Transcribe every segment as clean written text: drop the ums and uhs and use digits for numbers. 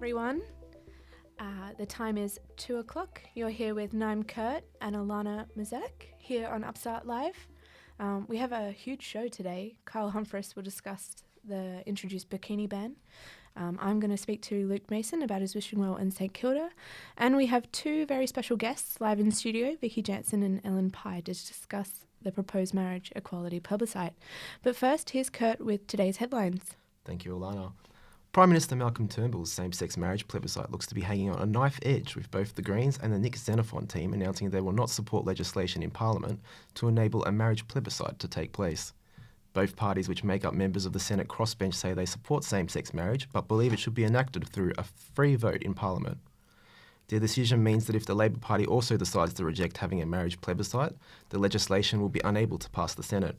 everyone. The time is 2 o'clock. You're here with Naim Kurt and Alana Mazek here on Upstart Live. We have a huge show today. Kyle Humphries will discuss the introduced bikini ban. I'm going to speak to Luke Mason about his wishing well in St Kilda. And we have two very special guests live in studio, Vicky Jansen and Ellen Pye, to discuss the proposed marriage equality plebiscite. But first, here's Kurt with today's headlines. Thank you, Alana. Prime Minister Malcolm Turnbull's same-sex marriage plebiscite looks to be hanging on a knife edge, with both the Greens and the Nick Xenophon team announcing they will not support legislation in Parliament to enable a marriage plebiscite to take place. Both parties, which make up members of the Senate crossbench, say they support same-sex marriage but believe it should be enacted through a free vote in Parliament. Their decision means that if the Labor Party also decides to reject having a marriage plebiscite, the legislation will be unable to pass the Senate.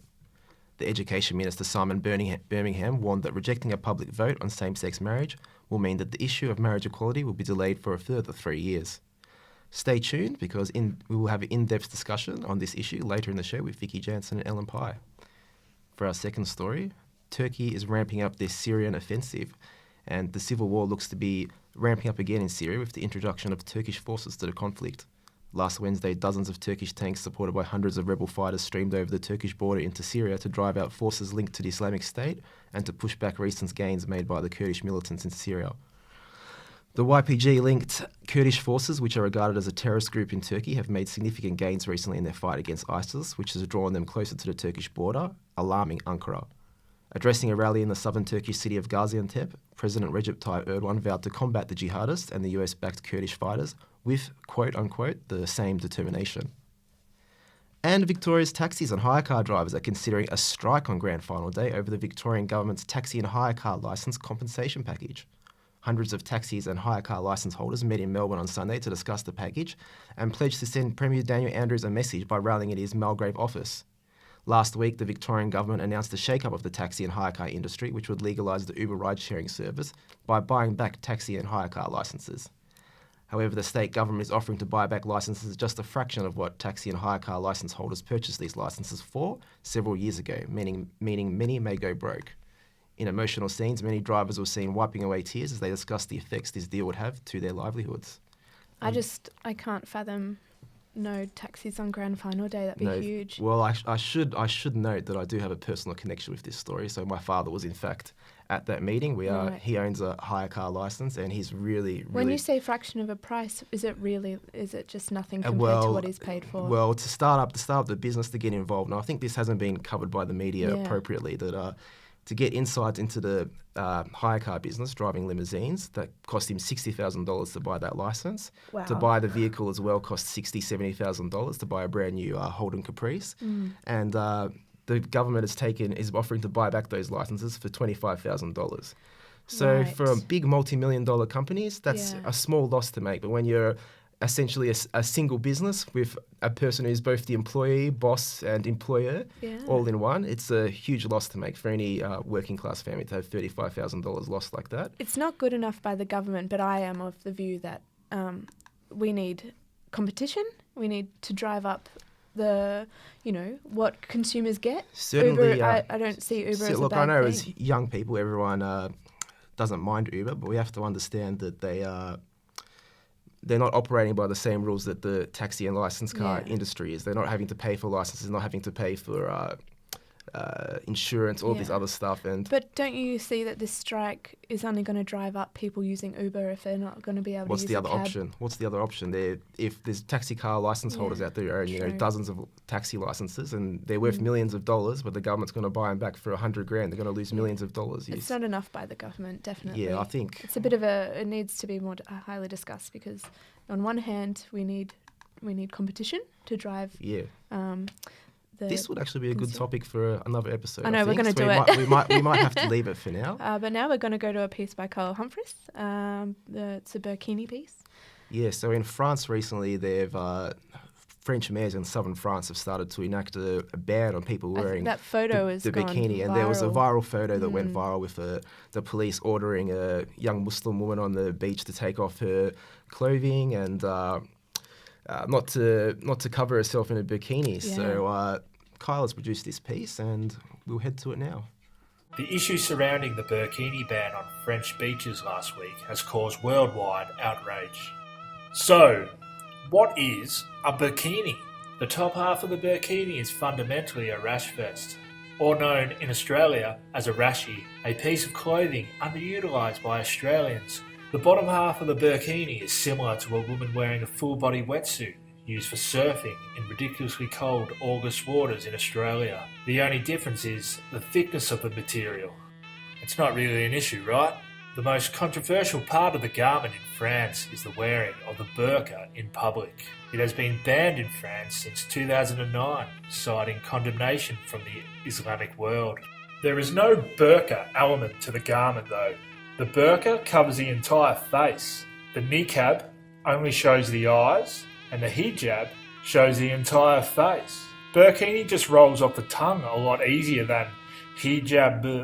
The Education Minister Simon Birmingham warned that rejecting a public vote on same-sex marriage will mean that the issue of marriage equality will be delayed for a further 3 years. Stay tuned because we will have an in-depth discussion on this issue later in the show with Vicky Jansen and Ellen Pye. For our second story, Turkey is ramping up their Syrian offensive, and the civil war looks to be ramping up again in Syria with the introduction of Turkish forces to the conflict. Last Wednesday, dozens of Turkish tanks supported by hundreds of rebel fighters streamed over the Turkish border into Syria to drive out forces linked to the Islamic State and to push back recent gains made by the Kurdish militants in Syria. The YPG-linked Kurdish forces, which are regarded as a terrorist group in Turkey, have made significant gains recently in their fight against ISIS, which has drawn them closer to the Turkish border, alarming Ankara. Addressing a rally in the southern Turkish city of Gaziantep, President Recep Tayyip Erdogan vowed to combat the jihadists and the US-backed Kurdish fighters with, quote-unquote, the same determination. And Victoria's taxis and hire car drivers are considering a strike on Grand Final Day over the Victorian government's taxi and hire car licence compensation package. Hundreds of taxis and hire car licence holders met in Melbourne on Sunday to discuss the package and pledged to send Premier Daniel Andrews a message by rallying at his Mulgrave office. Last week, the Victorian government announced the shake-up of the taxi and hire car industry, which would legalise the Uber ride-sharing service by buying back taxi and hire car licences. However, the state government is offering to buy back licences just a fraction of what taxi and hire car licence holders purchased these licences for several years ago, meaning many may go broke. In emotional scenes, many drivers were seen wiping away tears as they discussed the effects this deal would have to their livelihoods. I can't fathom no taxis on Grand Final Day. That'd be huge. Well, I should note that I do have a personal connection with this story. So my father was in fact at that meeting. He owns a hire car license, and he's really. When you say fraction of a price, is it just nothing compared to what he's paid for? Well, to start up the business, to get involved. Now, I think this hasn't been covered by the media appropriately. That to get insights into the hire car business, driving limousines, that cost him $60,000 to buy that license. Wow. To buy the vehicle as well cost $70,000 to buy a brand new Holden Caprice. And the government is offering to buy back those licenses for $25,000. So for big multi-million-dollar companies, that's a small loss to make. But when you're essentially a single business with a person who's both the employee, boss and employer all in one, it's a huge loss to make for any working class family to have $35,000 lost like that. It's not good enough by the government, but I am of the view that we need competition. We need to drive up what consumers get. Certainly, Uber, I don't see Uber as a bad thing. Look, I know as young people, everyone doesn't mind Uber, but we have to understand that they're not operating by the same rules that the taxi and licensed car industry is. They're not having to pay for licenses, not having to pay for insurance, all this other stuff. But don't you see that this strike is only going to drive up people using Uber if they're not going to be able to use a cab? What's the other option? If there's taxi car license holders out there who own dozens of taxi licenses and they're worth millions of dollars, but the government's going to buy them back for $100,000, they're going to lose millions of dollars. It's not enough by the government, definitely. Yeah, I think it's a bit of it needs to be more highly discussed because on one hand we need competition to drive. This would actually be a good topic for another episode. I know, we're going to do it. We might have to leave it for now. But now we're going to go to a piece by Kyle Humphries. It's a burkini piece. Yeah, so in France recently, French mayors in southern France have started to enact a ban on people wearing that photo the bikini. Viral. And there was a viral photo that went viral with the police ordering a young Muslim woman on the beach to take off her clothing and not to cover herself in a bikini. So Kyle has produced this piece and we'll head to it now. The issue surrounding the burkini ban on French beaches last week has caused worldwide outrage. So, what is a burkini? The top half of the burkini is fundamentally a rash vest, or known in Australia as a rashie, a piece of clothing underutilised by Australians. The bottom half of the burkini is similar to a woman wearing a full-body wetsuit, used for surfing in ridiculously cold August waters in Australia. The only difference is the thickness of the material. It's not really an issue, right? The most controversial part of the garment in France is the wearing of the burqa in public. It has been banned in France since 2009, citing condemnation from the Islamic world. There is no burqa element to the garment though. The burqa covers the entire face. The niqab only shows the eyes, and the hijab shows the entire face. Burkini just rolls off the tongue a lot easier than hijab-kini.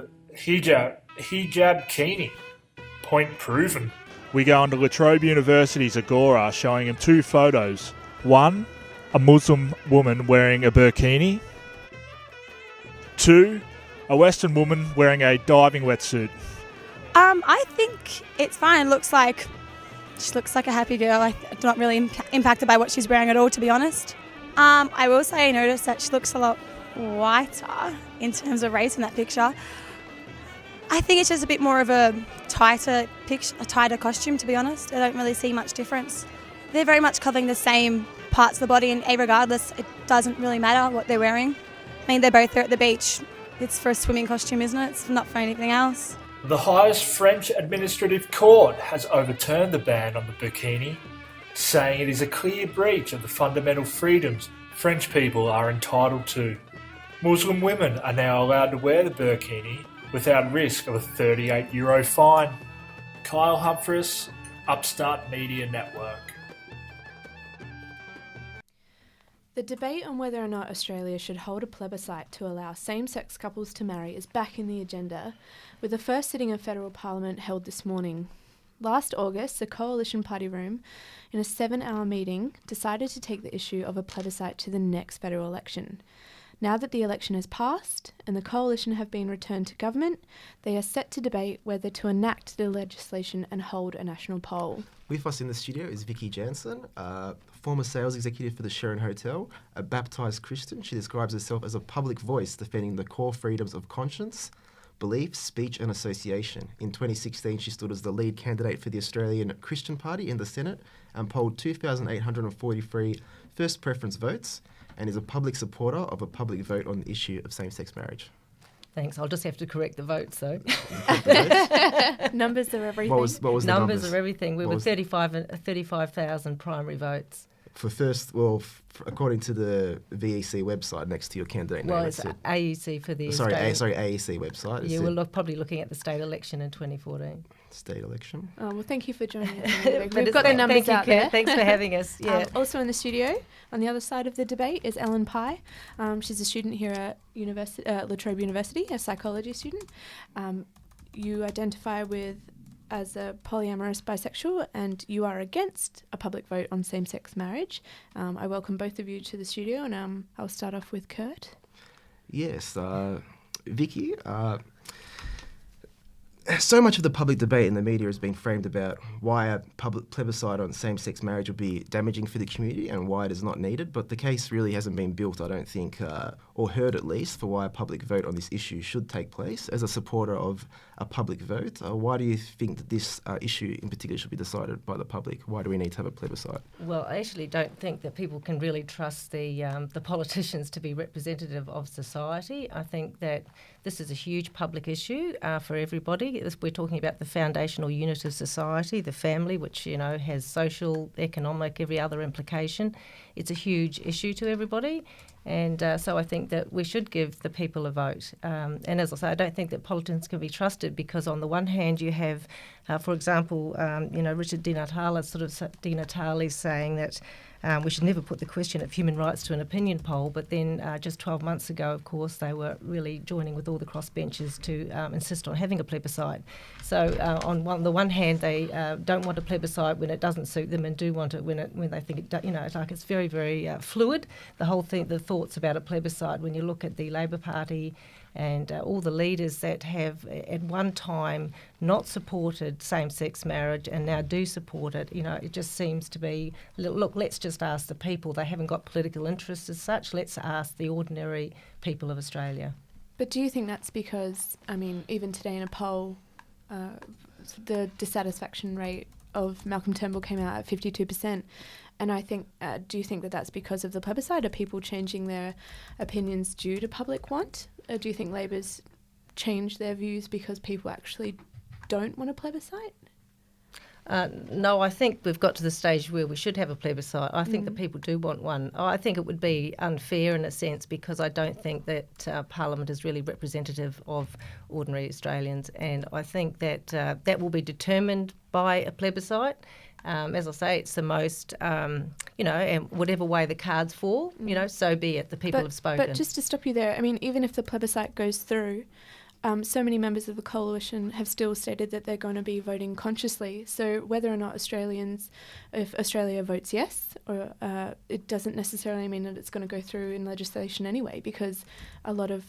Point proven. We go on to La Trobe University's Agora, showing him two photos. One, a Muslim woman wearing a burkini. Two, a Western woman wearing a diving wetsuit. I think it's fine. She looks like a happy girl. I'm not really impacted by what she's wearing at all, to be honest. I will say I noticed that she looks a lot whiter in terms of race in that picture. I think it's just a bit more of a tighter costume, to be honest. I don't really see much difference. They're very much covering the same parts of the body, and regardless, it doesn't really matter what they're wearing. I mean, they're both there at the beach. It's for a swimming costume, isn't it? It's not for anything else. The highest French administrative court has overturned the ban on the burkini, saying it is a clear breach of the fundamental freedoms French people are entitled to. Muslim women are now allowed to wear the burkini without risk of a €38 fine. Kyle Humphries, Upstart Media Network. The debate on whether or not Australia should hold a plebiscite to allow same-sex couples to marry is back in the agenda, with the first sitting of federal parliament held this morning. Last August, the Coalition Party Room, in a 7-hour meeting, decided to take the issue of a plebiscite to the next federal election. Now that the election has passed and the Coalition have been returned to government, they are set to debate whether to enact the legislation and hold a national poll. With us in the studio is Vicky Jansen, former sales executive for the Sheraton Hotel, a baptised Christian. She describes herself as a public voice defending the core freedoms of conscience, belief, speech and association. In 2016, she stood as the lead candidate for the Australian Christian Party in the Senate and polled 2,843 first preference votes, and is a public supporter of a public vote on the issue of same-sex marriage. Thanks. I'll just have to correct the votes, though. Numbers are everything. What was the numbers? Are everything. We were 35,000 primary votes. For first, according to the VEC website next to your candidate name. Well, it's AEC for the AEC website. Yeah, we're probably looking at the state election in 2014. State election. Oh, well, thank you for joining us. We've got the numbers out there. Thanks for having us. Yeah. Also in the studio, on the other side of the debate, is Ellen Pye. She's a student here at La Trobe University, a psychology student. You identify as a polyamorous bisexual, and you are against a public vote on same-sex marriage. I welcome both of you to the studio, and I'll start off with Kurt. Yes, Vicky, so much of the public debate in the media has been framed about why a public plebiscite on same-sex marriage would be damaging for the community and why it is not needed, but the case really hasn't been built, I don't think, or heard at least, for why a public vote on this issue should take place. As a supporter of a public vote, why do you think that this issue in particular should be decided by the public? Why do we need to have a plebiscite? Well, I actually don't think that people can really trust the politicians to be representative of society. I think that this is a huge public issue for everybody. We're talking about the foundational unit of society, the family, which, has social, economic, every other implication. It's a huge issue to everybody. And so I think that we should give the people a vote. And as I say, I don't think that politicians can be trusted because on the one hand you have, for example, Richard Di Natale saying that We should never put the question of human rights to an opinion poll, but then just 12 months ago, of course, they were really joining with all the crossbenchers to insist on having a plebiscite. So on the one hand, they don't want a plebiscite when it doesn't suit them, and do want it when they think it does. It's like it's very, very fluid, the whole thing, the thoughts about a plebiscite. When you look at the Labor Party and all the leaders that have at one time not supported same-sex marriage and now do support it, it just seems to be, look, let's just ask the people. They haven't got political interests as such. Let's ask the ordinary people of Australia. But do you think that's because, even today in a poll, the dissatisfaction rate of Malcolm Turnbull came out at 52%, and I think, do you think that that's because of the plebiscite? Are people changing their opinions due to public want? Or do you think Labor's changed their views because people actually don't want a plebiscite? No, I think we've got to the stage where we should have a plebiscite. I think that people do want one. I think it would be unfair in a sense, because I don't think that Parliament is really representative of ordinary Australians, and I think that that will be determined by a plebiscite. As I say, it's the most, and whatever way the cards fall, so be it. The people have spoken. But just to stop you there, even if the plebiscite goes through, so many members of the coalition have still stated that they're going to be voting consciously. So whether or not if Australia votes yes, or it doesn't necessarily mean that it's going to go through in legislation anyway, because a lot of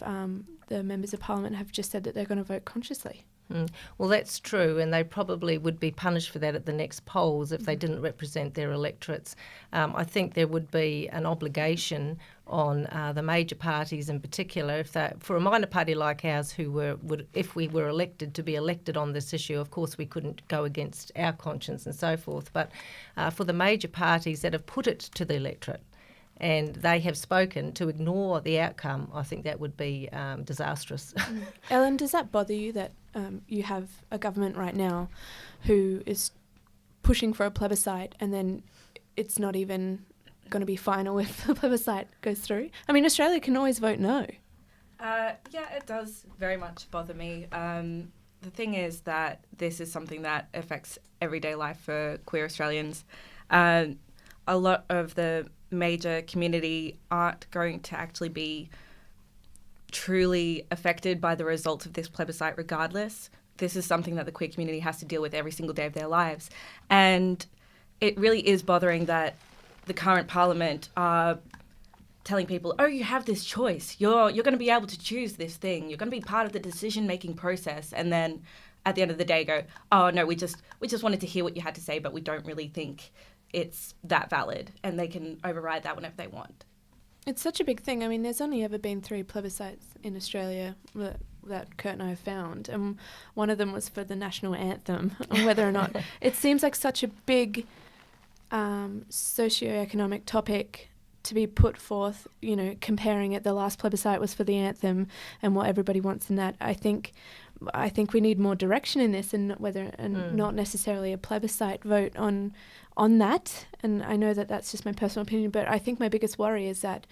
the members of Parliament have just said that they're going to vote consciously. Well, that's true, and they probably would be punished for that at the next polls if they didn't represent their electorates. I think there would be an obligation on the major parties in particular, for a minor party like ours, if we were elected, to be elected on this issue. Of course, we couldn't go against our conscience and so forth, but for the major parties that have put it to the electorate, and they have spoken, to ignore the outcome, I think that would be disastrous. Ellen, does that bother you that you have a government right now who is pushing for a plebiscite, and then it's not even going to be final if the plebiscite goes through? Australia can always vote no. Yeah, it does very much bother me. The thing is that this is something that affects everyday life for queer Australians. A lot of the major community aren't going to actually be truly affected by the results of this plebiscite regardless. This is something that the queer community has to deal with every single day of their lives. And it really is bothering that the current Parliament are telling people, oh, you have this choice. You're going to be able to choose this thing. You're going to be part of the decision-making process. And then at the end of the day go, oh, no, we just wanted to hear what you had to say, but we don't really think it's that valid, and they can override that whenever they want. It's such a big thing. There's only ever been 3 plebiscites in Australia that Kurt and I have found, and one of them was for the national anthem, and whether or not it seems like such a big socioeconomic topic to be put forth, comparing it. The last plebiscite was for the anthem and what everybody wants in that. I think we need more direction in this, and not necessarily a plebiscite vote on that. And I know that that's just my personal opinion, but I think my biggest worry is that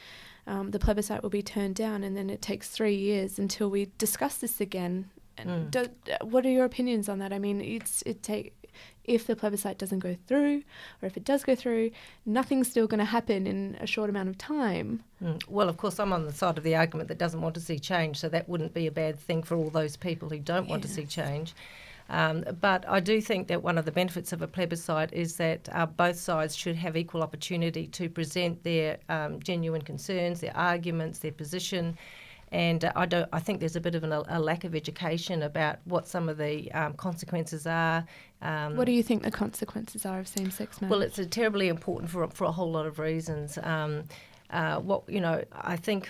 the plebiscite will be turned down, and then it takes 3 years until we discuss this again. And what are your opinions on that? If the plebiscite doesn't go through, or if it does go through, nothing's still going to happen in a short amount of time. Well, of course, I'm on the side of the argument that doesn't want to see change, so that wouldn't be a bad thing for all those people who don't want to see change. But I do think that one of the benefits of a plebiscite is that both sides should have equal opportunity to present their genuine concerns, their arguments, their position. And I think there's a bit of a lack of education about what some of the consequences are. What do you think the consequences are of same-sex marriage? Well, it's terribly important for a whole lot of reasons. I think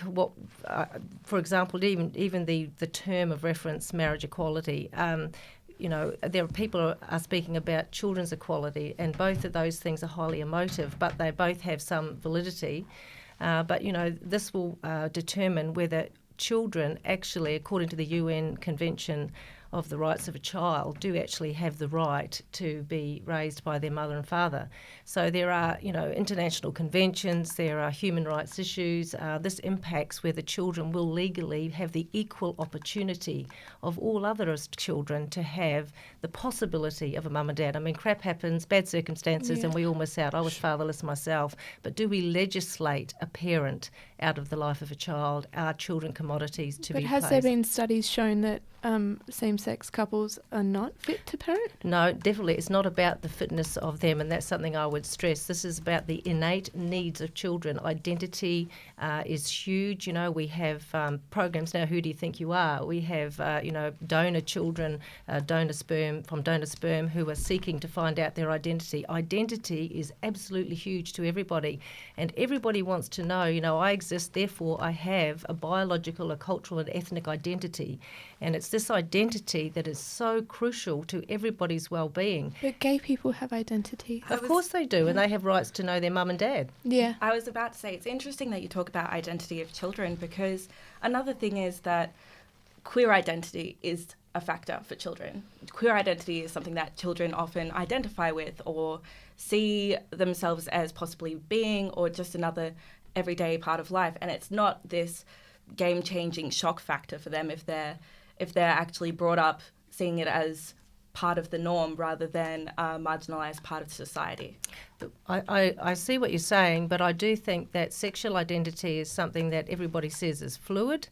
for example, even the term of reference, marriage equality. There are people are speaking about children's equality, and both of those things are highly emotive, but they both have some validity. But this will determine whether children actually, according to the UN Convention of the rights of a child do actually have the right to be raised by their mother and father. So there are, international conventions, there are human rights issues. This impacts whether children will legally have the equal opportunity of all other children to have the possibility of a mum and dad. I mean, crap happens, bad circumstances, and we all miss out. I was fatherless myself. But do we legislate a parent out of the life of a child? Are children commodities to be But has placed? there been studies shown that same-sex couples are not fit to parent? No, definitely. It's not about the fitness of them, and that's something I would stress. This is about the innate needs of children. Identity is huge. We have programs now, Who Do You Think You Are? We have, donor children, donor sperm who are seeking to find out their identity. Identity is absolutely huge to everybody, and everybody wants to know, I exist, therefore I have a biological, a cultural and ethnic identity. And it's this identity that is so crucial to everybody's well-being. But gay people have identity. Of course they do, and they have rights to know their mum and dad. Yeah. I was about to say, it's interesting that you talk about identity of children, because another thing is that queer identity is a factor for children. Queer identity is something that children often identify with or see themselves as possibly being, or just another everyday part of life. And it's not this game-changing shock factor for them if they're actually brought up seeing it as part of the norm rather than a marginalised part of society. I see what you're saying, but I do think that sexual identity is something that everybody says is fluid.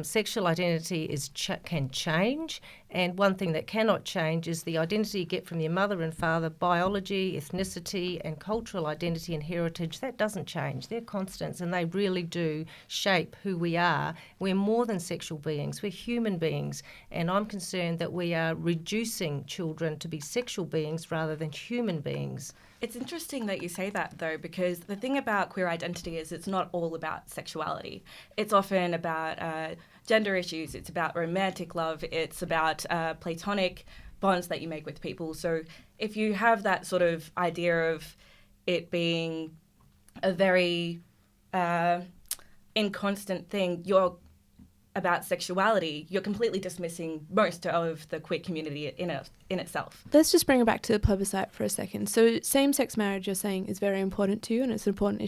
Sexual identity can change, and one thing that cannot change is the identity you get from your mother and father. Biology, ethnicity and cultural identity and heritage, that doesn't change. They're constants, and they really do shape who we are. We're more than sexual beings, we're human beings, and I'm concerned that we are reducing children to be sexual beings rather than human beings. It's interesting that you say that, though, because the thing about queer identity is it's not all about sexuality. It's often about gender issues, it's about romantic love, it's about platonic bonds that you make with people. So if you have that sort of idea of it being a very inconstant thing, you're about sexuality, you're completely dismissing most of the queer community in itself. Let's just bring it back to the plebiscite for a second. So same-sex marriage, you're saying, is very important to you, and it's an important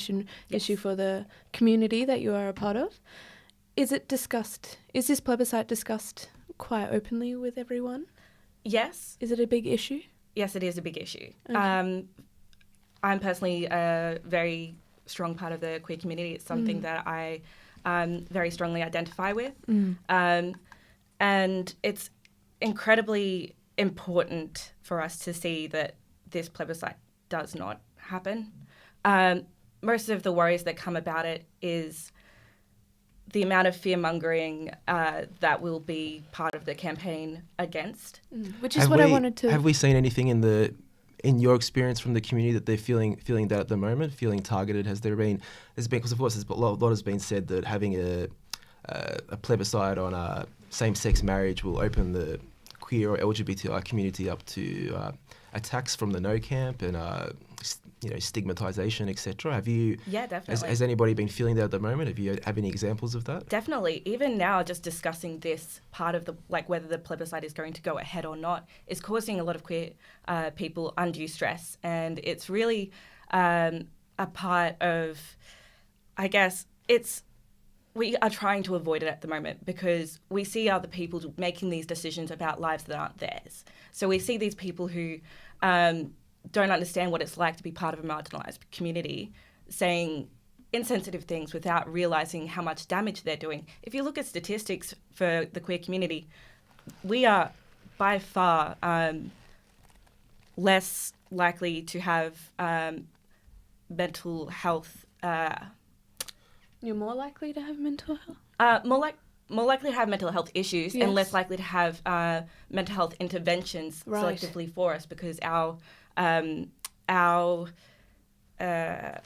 issue for the community that you are a part of. Is it discussed? Is this plebiscite discussed quite openly with everyone? Yes. Is it a big issue? Yes, it is a big issue. Okay. I'm personally a very strong part of the queer community. It's something that I very strongly identify with. And it's incredibly important for us to see that this plebiscite does not happen. Most of the worries that come about it is the amount of fear-mongering that will be part of the campaign against. Which is what I wanted to... Have we seen anything in your experience from the community that they're feeling that at the moment, feeling targeted? There's been, because of course a lot has been said that having a plebiscite on same-sex marriage will open the queer or LGBTI community up to attacks from the no camp and stigmatization, etc. Have you? Yeah, definitely. Has anybody been feeling that at the moment? Have any examples of that? Definitely. Even now, just discussing this part of whether the plebiscite is going to go ahead or not is causing a lot of queer people undue stress, and it's really a part of, I guess, we are trying to avoid it at the moment because we see other people making these decisions about lives that aren't theirs. So we see these people who don't understand what it's like to be part of a marginalised community saying insensitive things without realising how much damage they're doing. If you look at statistics for the queer community, we are by far less likely to have mental health. You're more likely to have mental health? More likely to have mental health issues and less likely to have mental health interventions selectively for us because our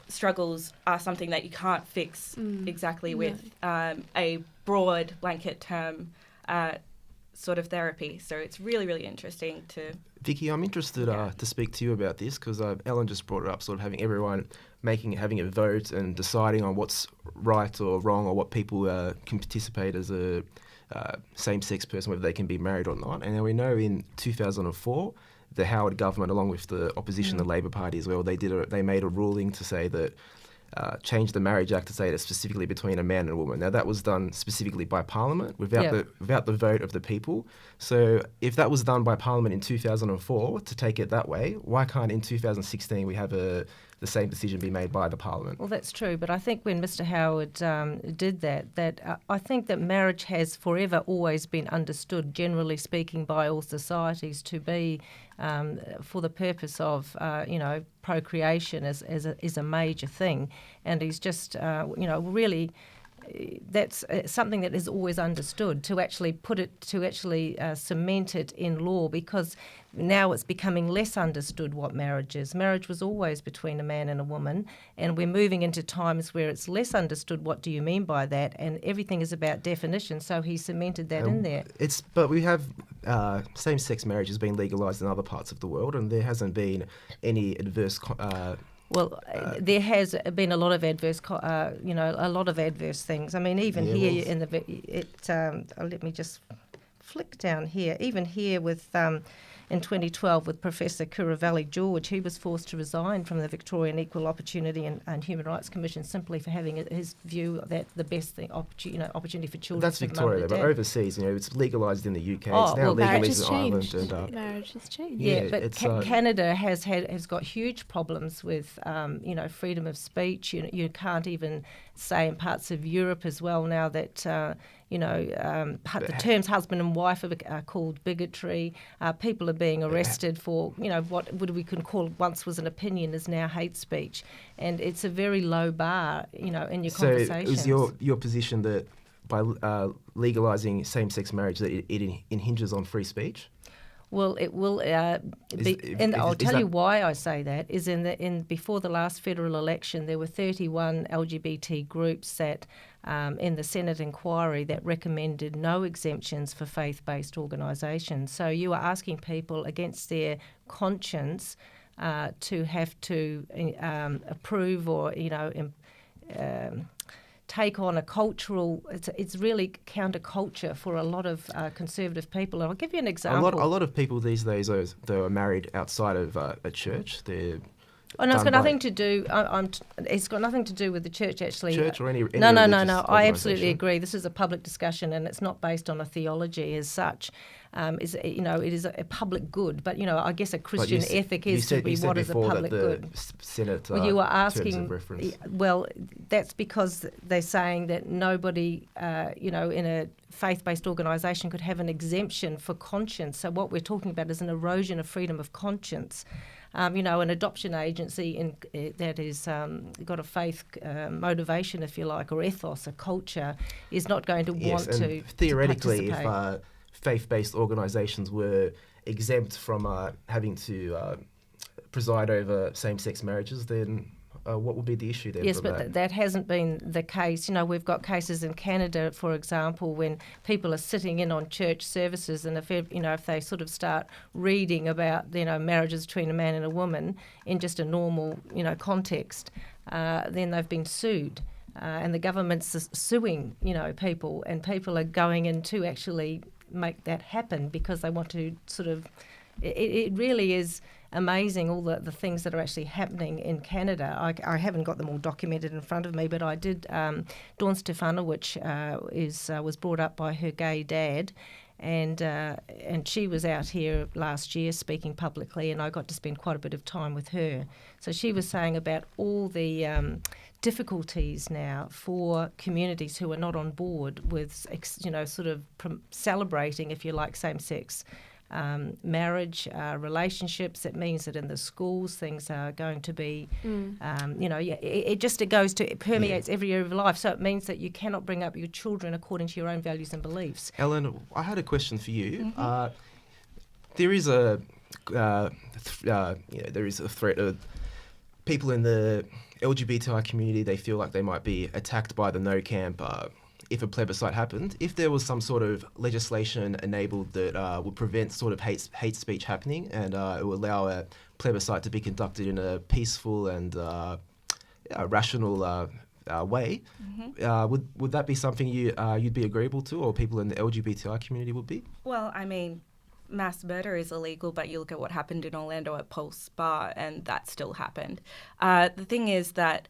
struggles are something that you can't fix exactly with a broad blanket term sort of therapy. So it's really, really interesting to. Vicky, I'm interested to speak to you about this because Ellen just brought it up, sort of having everyone having a vote and deciding on what's right or wrong, or what people can participate as a same-sex person, whether they can be married or not. And then we know in 2004, the Howard government, along with the opposition, the Labor Party as well, they made a ruling to say that change the Marriage Act to say that it's specifically between a man and a woman. Now that was done specifically by Parliament without the vote of the people. So if that was done by Parliament in 2004 to take it that way, why can't in 2016 we have the same decision be made by the Parliament? Well, that's true, but I think when Mr Howard did that I think that marriage has forever always been understood, generally speaking, by all societies to be for the purpose of, procreation is a major thing. And he's just, really... That's something that is always understood, to actually cement it in law, because now it's becoming less understood what marriage is. Marriage was always between a man and a woman, and we're moving into times where it's less understood what do you mean by that, and everything is about definition, so he cemented that in there. But we have same-sex marriage has been legalised in other parts of the world, and there hasn't been any adverse... there has been a lot of adverse, things. I mean, even here let me just flick down here. Even here with in 2012 with Professor Kuravalli George, he was forced to resign from the Victorian Equal Opportunity and Human Rights Commission simply for having his view that the best thing, opportunity for children. That's Victoria, but overseas, it's legalised in the UK. It's now legalised in Ireland. And, marriage has changed. Yeah, but Canada has got huge problems with freedom of speech. You can't even say in parts of Europe as well now that the terms husband and wife are called bigotry. People are being arrested for what we can call once was an opinion is now hate speech, and it's a very low bar in your conversations. So is your position that by legalising same-sex marriage that it hinges on free speech? Well, it will be, and I'll tell you why I say that. Is before the last federal election, there were 31 LGBT groups that in the Senate inquiry that recommended no exemptions for faith-based organisations. So you are asking people against their conscience to have to approve or take on a cultural. It's really counterculture for a lot of conservative people. And I'll give you an example. A lot of people these days, they are married outside of a church. They're it's got nothing to do. It's got nothing to do with the church, actually. Church or any No. I absolutely agree. This is a public discussion, and it's not based on a theology as such. It is a public good, but I guess a Christian ethic is to be what is a public good. Senate, you are asking. terms of reference. Well, that's because they're saying that nobody, in a faith-based organisation could have an exemption for conscience. So what we're talking about is an erosion of freedom of conscience. An adoption agency that is got a faith motivation, if you like, or ethos, a culture, is not going to want to theoretically, if faith-based organisations were exempt from having to preside over same-sex marriages, then what would be the issue there? Yes, but that hasn't been the case. We've got cases in Canada, for example, when people are sitting in on church services, and if they sort of start reading about marriages between a man and a woman in just a normal context, then they've been sued, and the government's suing people, and people are going in to actually make that happen because they want to sort of. It really is amazing all the things that are actually happening in Canada. I haven't got them all documented in front of me, but I did. Dawn Stefanovic was brought up by her gay dad, and she was out here last year speaking publicly, and I got to spend quite a bit of time with her. So she was saying about all the difficulties now for communities who are not on board with, celebrating, if you like, same-sex marriage, relationships. It means that in the schools things are going to be, it permeates every area of life. So it means that you cannot bring up your children according to your own values and beliefs. Ellen, I had a question for you. Mm-hmm. There is a threat of people in the LGBTI community. They feel like they might be attacked by the No Camp if a plebiscite happened, if there was some sort of legislation enabled that would prevent sort of hate speech happening, and it would allow a plebiscite to be conducted in a peaceful and rational way, would that be something you'd be agreeable to, or people in the LGBTI community would be? Well, I mean, mass murder is illegal, but you look at what happened in Orlando at Pulse Bar, and that still happened. The thing is that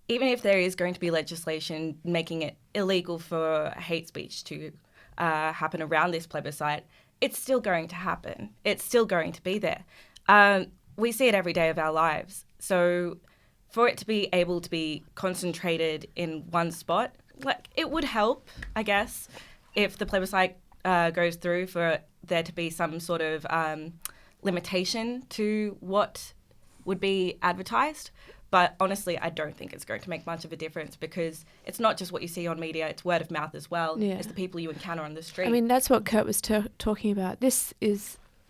even if there is going to be legislation making it illegal for hate speech to happen around this plebiscite, it's still going to happen. It's still going to be there. We see it every day of our lives. So for it to be able to be concentrated in one spot, like, it would help, I guess, if the plebiscite goes through, for there to be some sort of limitation to what would be advertised. But honestly, I don't think it's going to make much of a difference, because it's not just what you see on media, it's word of mouth as well. Yeah. It's the people you encounter on the street. I mean, that's what Kurt was talking about.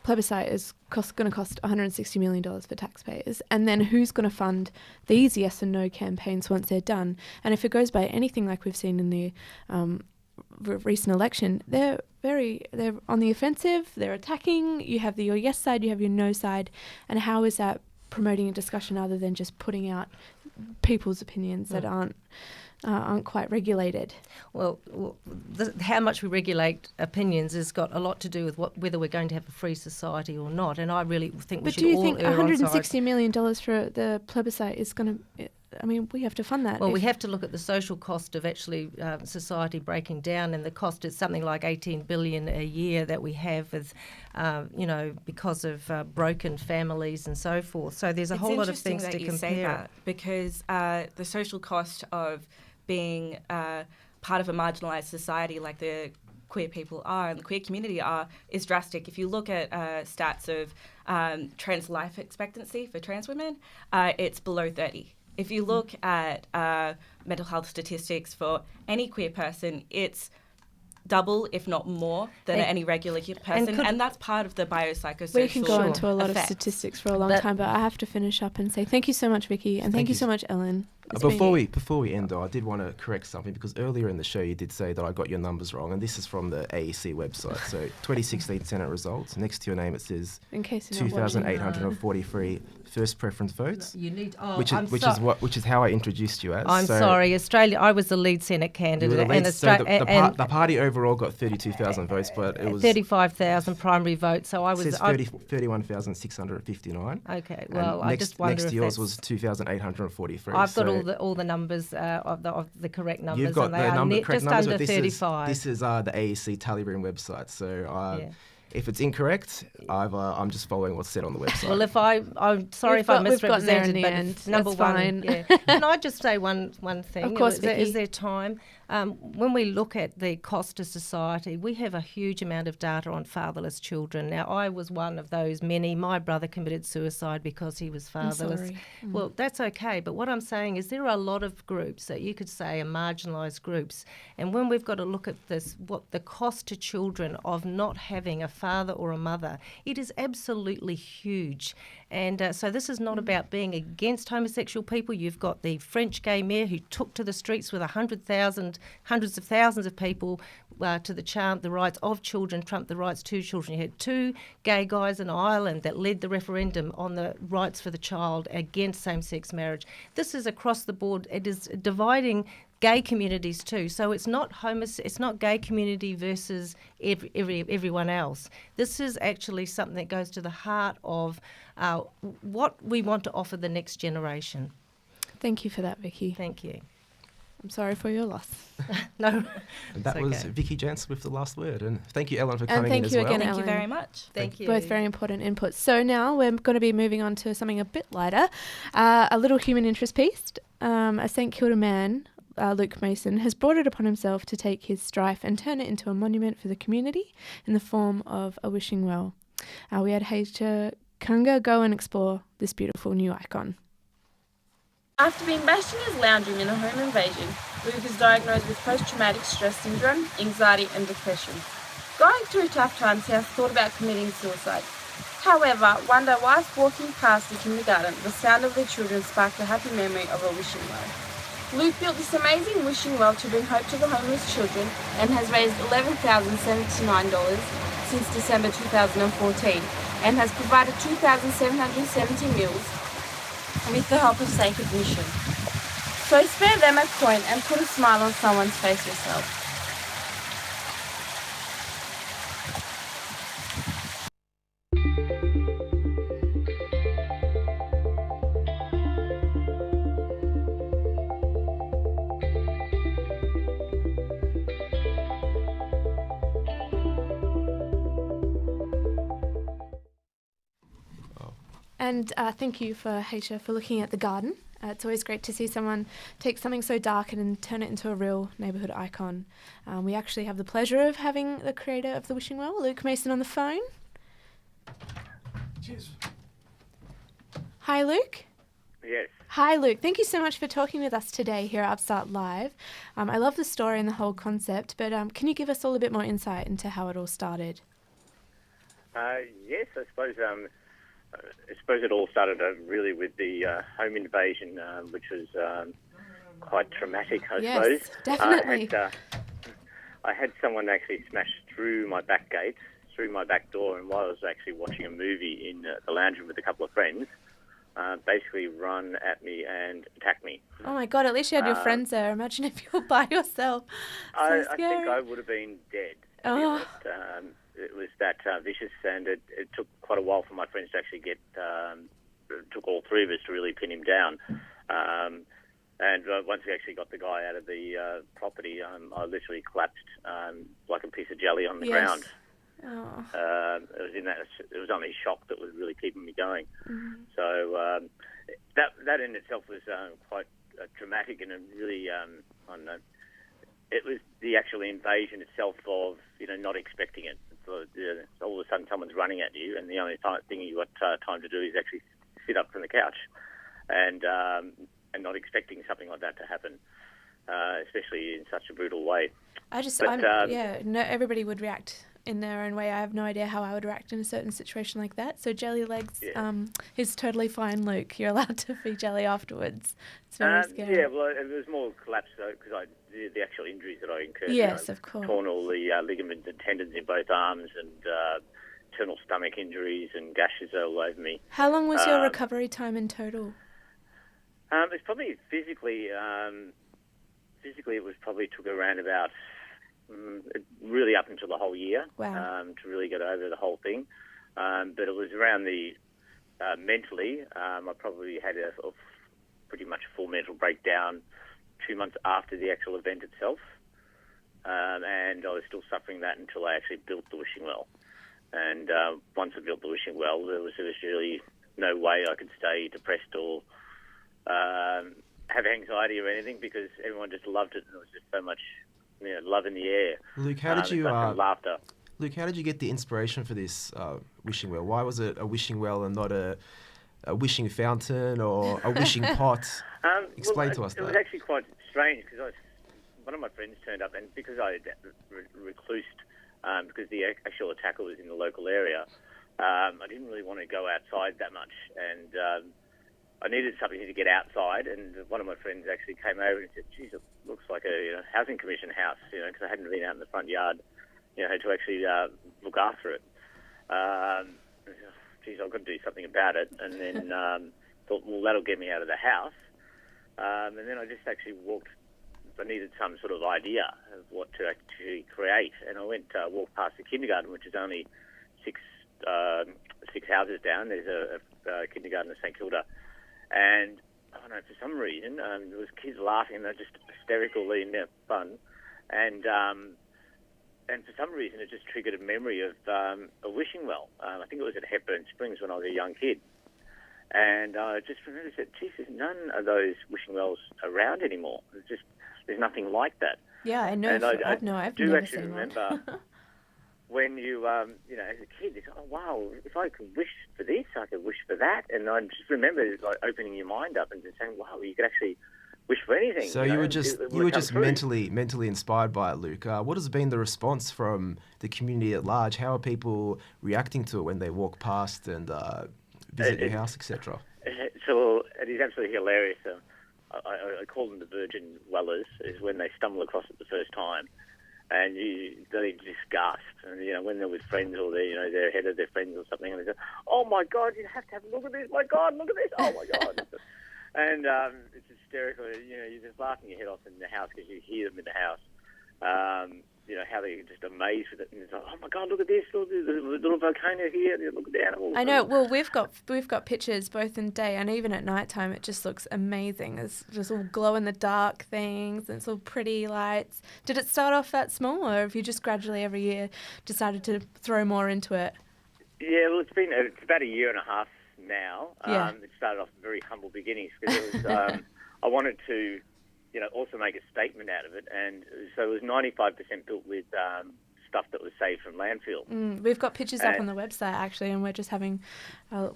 Plebiscite is going to cost $160 million for taxpayers. And then who's going to fund these yes and no campaigns once they're done? And if it goes by anything like we've seen in the recent election, they're on the offensive, they're attacking. You have your yes side, you have your no side. And how is that promoting a discussion other than just putting out people's opinions that aren't quite regulated? Well, how much we regulate opinions has got a lot to do with whether we're going to have a free society or not. And I really think we should all err on side. But do you think $160 million for the plebiscite is going to... I mean, we have to fund that. Well, we have to look at the social cost of actually society breaking down, and the cost is something like $18 billion a year that we have with, because of broken families and so forth. So there's a whole lot of things to compare. It's interesting that you say that, because the social cost of being part of a marginalised society like the queer people are and the queer community are is drastic. If you look at stats of trans life expectancy for trans women, it's below 30. If you look at mental health statistics for any queer person, it's double, if not more, than any regular person. And that's part of the biopsychosocial We can go into a lot effects. of statistics for a long time, but I have to finish up and say thank you so much, Vicky, and thank you so much, Ellen. Before we end, though, I did want to correct something, because earlier in the show you did say that I got your numbers wrong, and this is from the AEC website. So 2016 Senate results. Next to your name it says 2,843 first preference votes. You need. Which is how I introduced you as. I'm sorry, Australia. I was the lead Senate candidate, the party overall got 32,000 votes, but it was 35,000 primary votes. So I was. It says 31,659. Okay, well, I just wonder next if to yours was 2,843. I've got all the numbers of the correct numbers. You've got and they the are correct just numbers, under but 35. This is the AEC Tally Room website. So if it's incorrect, I'm just following what's said on the website. Well, I'm sorry if I misrepresented, but end. Number one, Can I just say one thing? Of course, is there time? When we look at the cost to society, we have a huge amount of data on fatherless children. Now, I was one of those many. My brother committed suicide because he was fatherless. Well, that's okay. But what I'm saying is there are a lot of groups that you could say are marginalised groups. And when we've got to look at this, what the cost to children of not having a father or a mother, it is absolutely huge. And so this is not about being against homosexual people. You've got the French gay mayor who took to the streets with hundreds of thousands of people to the chant, the rights of children trump the rights to children. You had two gay guys in Ireland that led the referendum on the rights for the child against same-sex marriage. This is across the board. It is dividing gay communities too. So it's not gay community versus everyone else. This is actually something that goes to the heart of what we want to offer the next generation. Thank you for that, Vicky. Thank you. I'm sorry for your loss. No. And that was Vicky Jantz with the last word. And thank you, Ellen, for coming in as well. Again, Thank Ellen. you very much. Thank you. Both very important inputs. So now we're going to be moving on to something a bit lighter, a little human interest piece. A St Kilda man, Luke Mason, has brought it upon himself to take his strife and turn it into a monument for the community in the form of a wishing well. We had Haja Kunga go and explore this beautiful new icon. After being bashed in his lounge room in a home invasion, Luke is diagnosed with post-traumatic stress syndrome, anxiety and depression. Going through tough times, he has thought about committing suicide. However, one day whilst walking past the kindergarten, the sound of the children sparked a happy memory of a wishing well. Luke built this amazing wishing well to bring hope to the homeless children and has raised $11,079 since December 2014 and has provided 2,770 meals with the help of Sacred Mission. So spare them a coin and put a smile on someone's face yourself. And thank you for Haisha for looking at the garden. It's always great to see someone take something so dark and then turn it into a real neighbourhood icon. We actually have the pleasure of having the creator of the Wishing Well, Luke Mason, on the phone. Cheers. Hi, Luke. Yes. Hi, Luke. Thank you so much for talking with us today here at Upstart Live. I love the story and the whole concept, but can you give us all a bit more insight into how it all started? Yes, I suppose it all started really with the home invasion, which was quite traumatic, I suppose. Yes, definitely. I had someone actually smash through my back gate, through my back door, and while I was actually watching a movie in the lounge room with a couple of friends, basically run at me and attack me. Oh my God, at least you had your friends there. Imagine if you were by yourself. So I think I would have been dead, to be honest. It was that vicious, and it took quite a while for my friends to actually it took all three of us to really pin him down. And once we actually got the guy out of the property, I literally collapsed like a piece of jelly on the ground. Oh. It was only shock that was really keeping me going. Mm-hmm. So that in itself was quite dramatic, and it really, I don't know, it was the actual invasion itself of, not expecting it. So, all of a sudden someone's running at you, and the only thing you've got time to do is actually sit up from the couch, and not expecting something like that to happen, especially in such a brutal way. Everybody would react in their own way. I have no idea how I would react in a certain situation like that. So jelly legs is totally fine, Luke. You're allowed to feed jelly afterwards. It's very scary. Yeah, well, it was more collapse because the actual injuries that I incurred. Yes, of course. Torn all the ligaments and tendons in both arms, and internal stomach injuries and gashes all over me. How long was your recovery time in total? It's probably physically it was probably took around about really up until the whole year. Wow. To really get over the whole thing. But it was around the mentally. I probably had a pretty much full mental breakdown 2 months after the actual event itself. And I was still suffering that until I actually built the wishing well. And once I built the wishing well, there was really no way I could stay depressed or have anxiety or anything, because everyone just loved it, and there was just so much love in the air. Luke, how did you laughter? Luke, how did you get the inspiration for this wishing well? Why was it a wishing well and not a wishing fountain or a wishing pot? Explain to us that. It was actually quite strange, because one of my friends turned up, and because I had reclused, because the actual attacker was in the local area, I didn't really want to go outside that much, and I needed something to get outside, and one of my friends actually came over and said, "Geez, it looks like a housing commission house," because I hadn't been out in the front yard, to actually look after it. Geez, I've got to do something about it, and then thought, well, that'll get me out of the house. And then I just actually I needed some sort of idea of what to actually create, and I walked past the kindergarten, which is only six houses down. There's a kindergarten at St Kilda. And I don't know, for some reason, there was kids laughing, and they're just hysterically in their fun. And for some reason, it just triggered a memory of a wishing well. I think it was at Hepburn Springs when I was a young kid. And I just remember said, "Geez, there's none of those wishing wells around anymore. There's nothing like that." Yeah, I know. And I've do never actually seen remember one. when you, as a kid, it's, oh, wow, if I could wish for this, I could wish for that. And I just remember opening your mind up and just saying, wow, you could actually wish for anything. So you were just mentally inspired by it, Luke. What has been the response from the community at large? How are people reacting to it when they walk past and visit your house, etc.? So it is absolutely hilarious. I call them the virgin wellers, is when they stumble across it the first time, and they just gasp. And when they're with friends or they're ahead of their friends or something, and they go, "Oh my God, you have to have a look at this! My God, look at this! Oh my God!" And it's hysterical. You're just laughing your head off in the house because you hear them in the house. How they're just amazed with it, and it's like, "Oh my God, look at this! Look at the little volcano here! Look at the animals!" I know. Well, we've got pictures both in day and even at night time. It just looks amazing. It's just all glow in the dark things, and it's all pretty lights. Did it start off that small, or have you just gradually every year decided to throw more into it? Yeah, well, it's about a year and a half now. Yeah. It started off very humble beginnings because it was I wanted to also make a statement out of it, and so it was 95% built with stuff that was saved from landfill. We've got pictures up on the website actually, and we're just having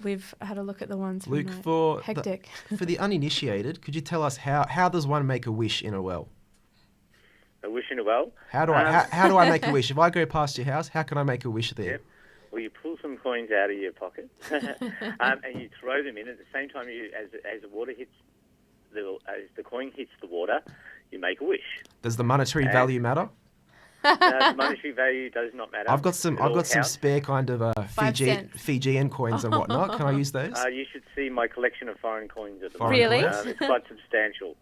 we've had a look at the ones. Luke, from for hectic. for the uninitiated, could you tell us how does one make a wish in a well? A wish in a well. How do I make a wish? If I go past your house, how can I make a wish there? Yep. Well, you pull some coins out of your pocket and you throw them in at the same time. As the water hits as the coin hits the water, you make a wish. Does the monetary value matter? The monetary value does not matter. I've got some spare kind of Fijian coins and whatnot. Can I use those? You should see my collection of foreign coins at the Foreign moment. Really? It's quite substantial,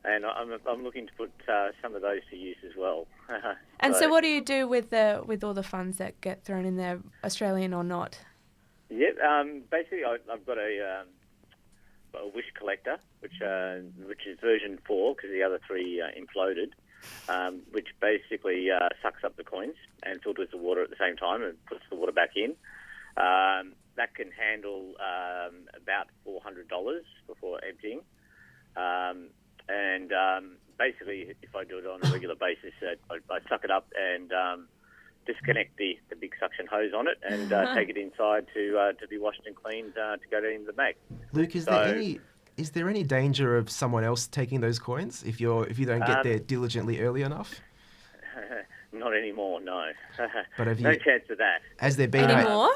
and I'm looking to put some of those to use as well. And so what do you do with all the funds that get thrown in there, Australian or not? Yep. Basically, I've got a wish collector, which is version 4 because the other 3 imploded, which basically sucks up the coins and filters the water at the same time and puts the water back in. That can handle about $400 before emptying. Basically, if I do it on a regular basis, I suck it up and disconnect the big suction hose on it and take it inside to be washed and cleaned to go into the bag. Luke, is there any danger of someone else taking those coins if you don't get there diligently early enough? Not anymore, no. But have no you, chance of that. Has there been Anymore?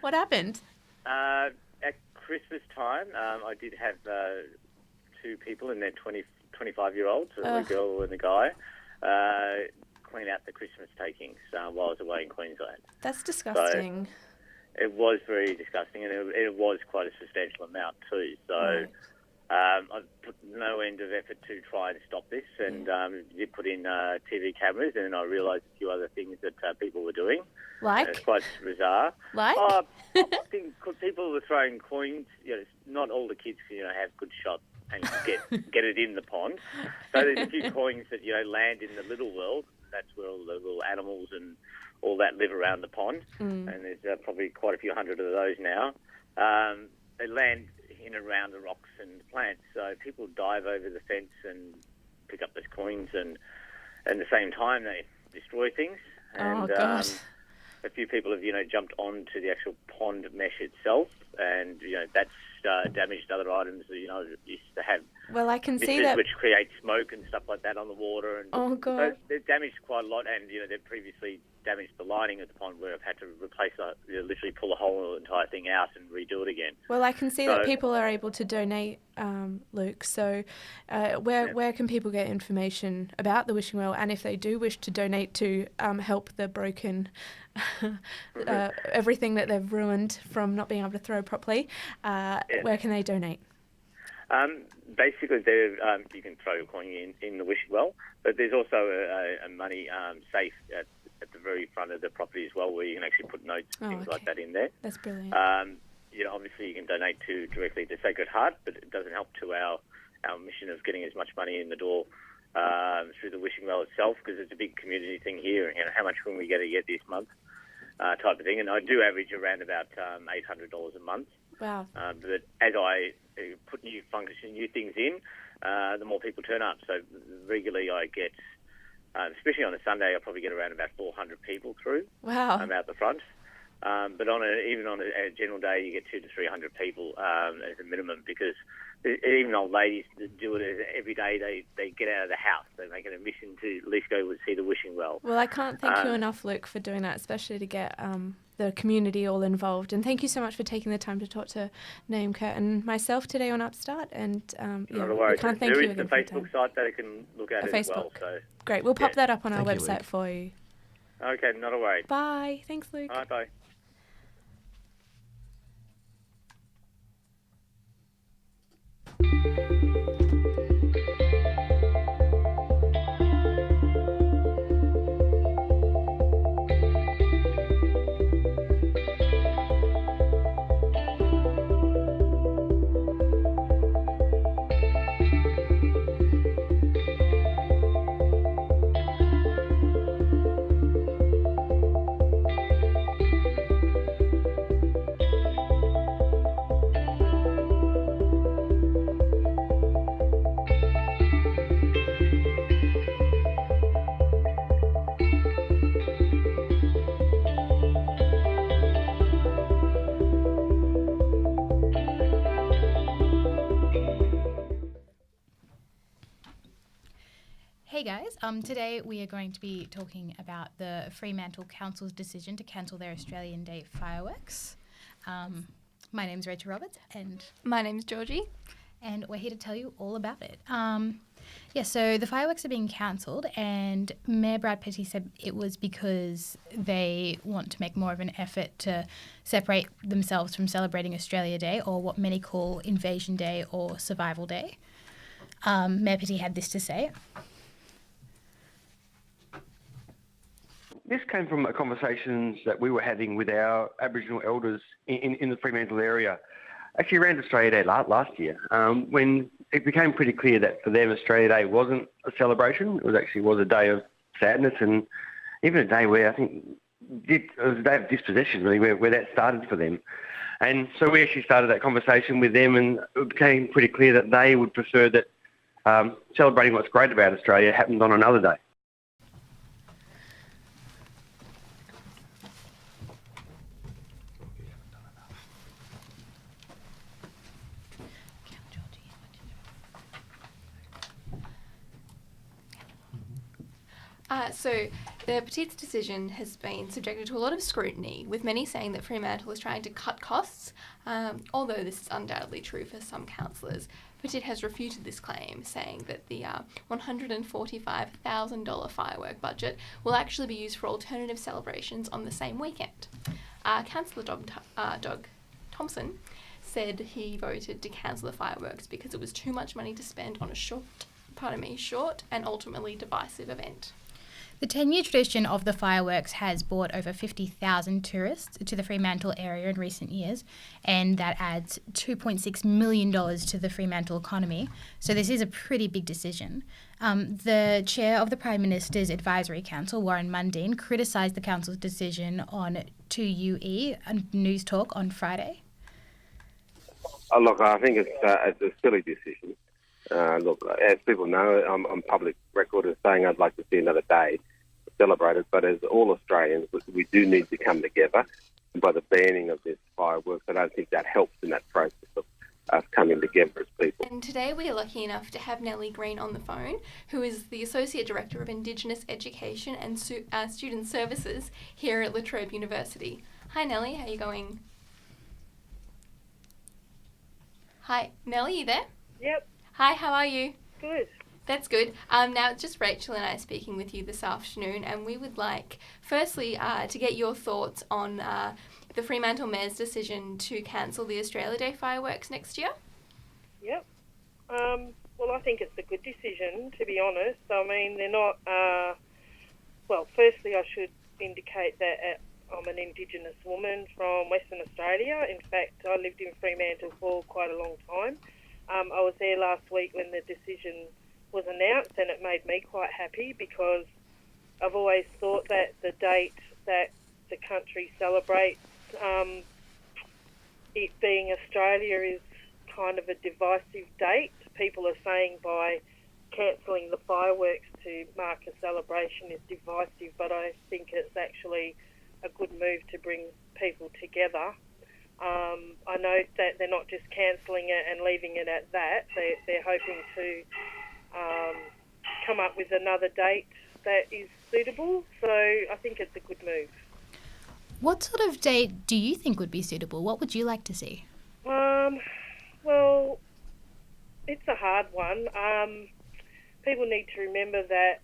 What happened? At Christmas time, I did have 2 people in their 25-year-olds, a girl and a guy, clean out the Christmas takings while I was away in Queensland. That's disgusting. So it was very disgusting, and it was quite a substantial amount too. So I've put no end of effort to try to stop this, and did put in TV cameras, and then I realised a few other things that people were doing. Like? It's quite bizarre. Like? I think people were throwing coins. Not all the kids have good shots and get it in the pond. So there's a few coins that land in the little world. That's where all the little animals and all that live around the pond. And there's probably quite a few hundred of those now. They land in and around the rocks and plants. So people dive over the fence and pick up those coins, and at the same time they destroy things. And a few people have jumped onto the actual pond mesh itself, and that's damaged other items that used to have. Well, I can see that, which create smoke and stuff like that on the water. And so they've damaged quite a lot, and they've previously damaged the lining of the pond where I've had to replace literally pull a whole entire thing out and redo it again. Well, I can see that people are able to donate, Luke. So where can people get information about the wishing well, and if they do wish to donate to help the broken everything that they've ruined from not being able to throw properly, where can they donate? Basically, you can throw your coin in the wishing well, but there's also a money safe at the very front of the property as well, where you can actually put notes and things like that in there. That's brilliant. Obviously you can donate directly to Sacred Heart, but it doesn't help to our mission of getting as much money in the door through the wishing well itself, because it's a big community thing here. How much can we get this month, type of thing. And I do average around about $800 a month. Wow. But as I put new things in, the more people turn up. So regularly I get, especially on a Sunday, I probably get around about 400 people through. Wow. Out the front. But even on a general day, you get 200 to 300 people as a minimum, because even old ladies that do it every day, they get out of the house. They make it a mission to at least go see the wishing well. Well, I can't thank you enough, Luke, for doing that, especially to get the community all involved. And thank you so much for taking the time to talk to Naeem, Kurt, and myself today on Upstart. And Not a worry. we can't thank There you is the again for your time. Facebook site that you can look at A as well. Facebook. So Great. We'll pop yeah. that up on our Thank you, website Luke. for you. Okay, not a worry. Bye. Thanks, Luke. All right, bye. Hey guys, today we are going to be talking about the Fremantle Council's decision to cancel their Australian Day fireworks. My name's Rachel Roberts and My name's Georgie. and we're here to tell you all about it. So the fireworks are being cancelled and Mayor Brad Petty said it was because they want to make more of an effort to separate themselves from celebrating Australia Day, or what many call Invasion Day or Survival Day. Mayor Petty had this to say. This came from conversations that we were having with our Aboriginal elders in the Fremantle area, actually around Australia Day last year, when it became pretty clear that for them Australia Day wasn't a celebration. It was a day of sadness, and even a day where I think it was a day of dispossession, really, where that started for them. And so we actually started that conversation with them, and it became pretty clear that they would prefer that celebrating what's great about Australia happened on another day. So the Petit's decision has been subjected to a lot of scrutiny, with many saying that Fremantle is trying to cut costs. Although this is undoubtedly true for some councillors, Petit has refuted this claim, saying that the $145,000 firework budget will actually be used for alternative celebrations on the same weekend. Councillor Doug Thompson said he voted to cancel the fireworks because it was too much money to spend on a short and ultimately divisive event. The 10-year tradition of the fireworks has brought over 50,000 tourists to the Fremantle area in recent years, and that adds $2.6 million to the Fremantle economy. So this is a pretty big decision. The chair of the Prime Minister's Advisory Council, Warren Mundine, criticised the council's decision on 2UE, a news talk on Friday. Look, I think it's a silly decision. Look, as people know, I'm on public record as saying I'd like to see another day celebrated, but as all Australians, we do need to come together. And by the banning of this fireworks, I don't think that helps in that process of us coming together as people. And today we are lucky enough to have Nellie Green on the phone, who is the Associate Director of Indigenous Education and Student Services here at La Trobe University. Hi Nellie, how are you going? Hi, Nellie, you there? Yep. Hi, how are you? Good. That's good. Now, it's just Rachel and I speaking with you this afternoon, and we would like, firstly, to get your thoughts on the Fremantle Mayor's decision to cancel the Australia Day fireworks next year. Yep. Well, I think it's a good decision, to be honest. I mean, they're not... firstly, I should indicate that I'm an Indigenous woman from Western Australia. In fact, I lived in Fremantle for quite a long time. I was there last week when the decision was announced, and it made me quite happy because I've always thought that the date that the country celebrates, it being Australia, is kind of a divisive date. People are saying by cancelling the fireworks to mark a celebration is divisive, but I think it's actually a good move to bring people together. I know that they're not just cancelling it and leaving it at that. They're hoping to come up with another date that is suitable. So I think it's a good move. What sort of date do you think would be suitable? What would you like to see? Well, it's a hard one. People need to remember that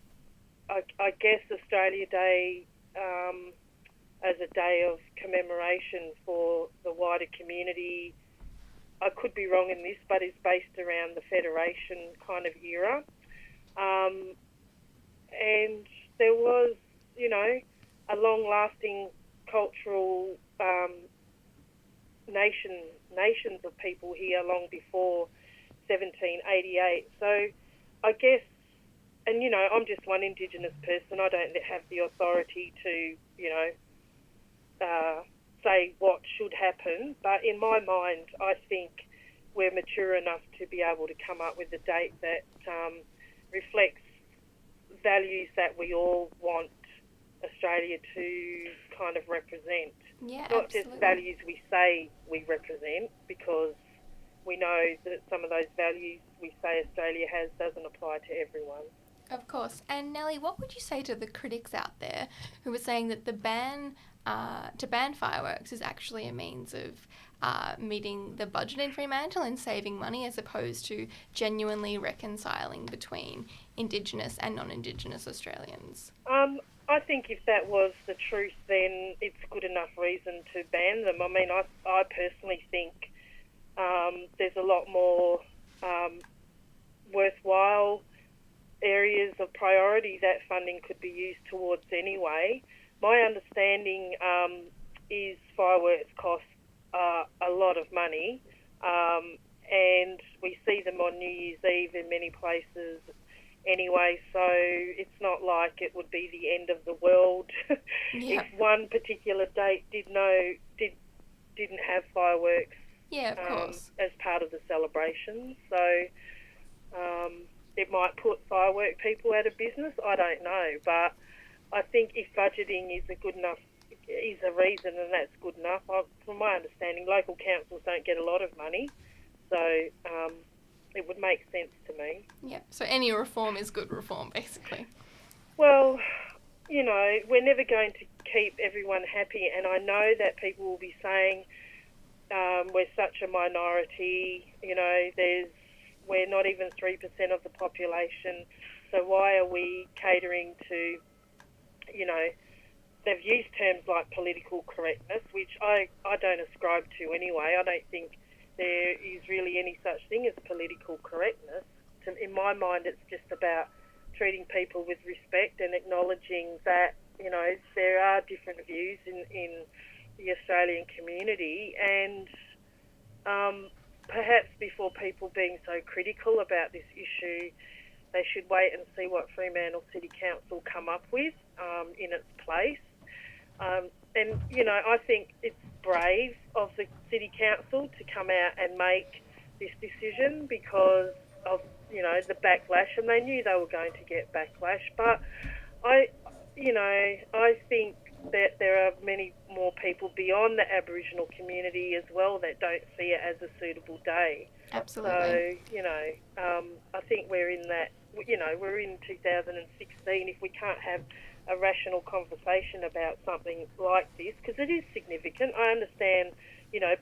I guess Australia Day as a day of commemoration for the wider community, I could be wrong in this, but is based around the Federation kind of era. And there was, a long-lasting cultural nations of people here long before 1788. So I guess, and I'm just one Indigenous person. I don't have the authority to, say what should happen. But in my mind, I think we're mature enough to be able to come up with a date that reflects values that we all want Australia to kind of represent. Yeah, Not absolutely. just values we say we represent, because we know that some of those values we say Australia has doesn't apply to everyone. Of course. And Nellie, what would you say to the critics out there who are saying that the ban fireworks is actually a means of meeting the budget in Fremantle and saving money, as opposed to genuinely reconciling between Indigenous and non-Indigenous Australians? I think if that was the truth, then it's good enough reason to ban them. I mean, I personally think there's a lot more worthwhile areas of priority that funding could be used towards anyway. My understanding is fireworks cost a lot of money, and we see them on New Year's Eve in many places anyway, so it's not like it would be the end of the world if one particular date didn't have fireworks of course. as part of the celebration. So it might put firework people out of business, I don't know, but I think if budgeting is a reason, and that's good enough. From my understanding, local councils don't get a lot of money, so it would make sense to me. Yeah, so any reform is good reform, basically. Well, we're never going to keep everyone happy, and I know that people will be saying we're such a minority, we're not even 3% of the population, so why are we catering to, they've used terms like political correctness, which I don't ascribe to anyway. I don't think there is really any such thing as political correctness. In my mind, it's just about treating people with respect and acknowledging that, there are different views in the Australian community, and perhaps before people being so critical about this issue, they should wait and see what Fremantle City Council come up with in its place. And, I think it's brave of the City Council to come out and make this decision because of, the backlash, and they knew they were going to get backlash. But I think that there are many more people beyond the Aboriginal community as well that don't see it as a suitable day. Absolutely. So, I think we're in that, we're in 2016. If we can't have a rational conversation about something like this, because it is significant. I understand,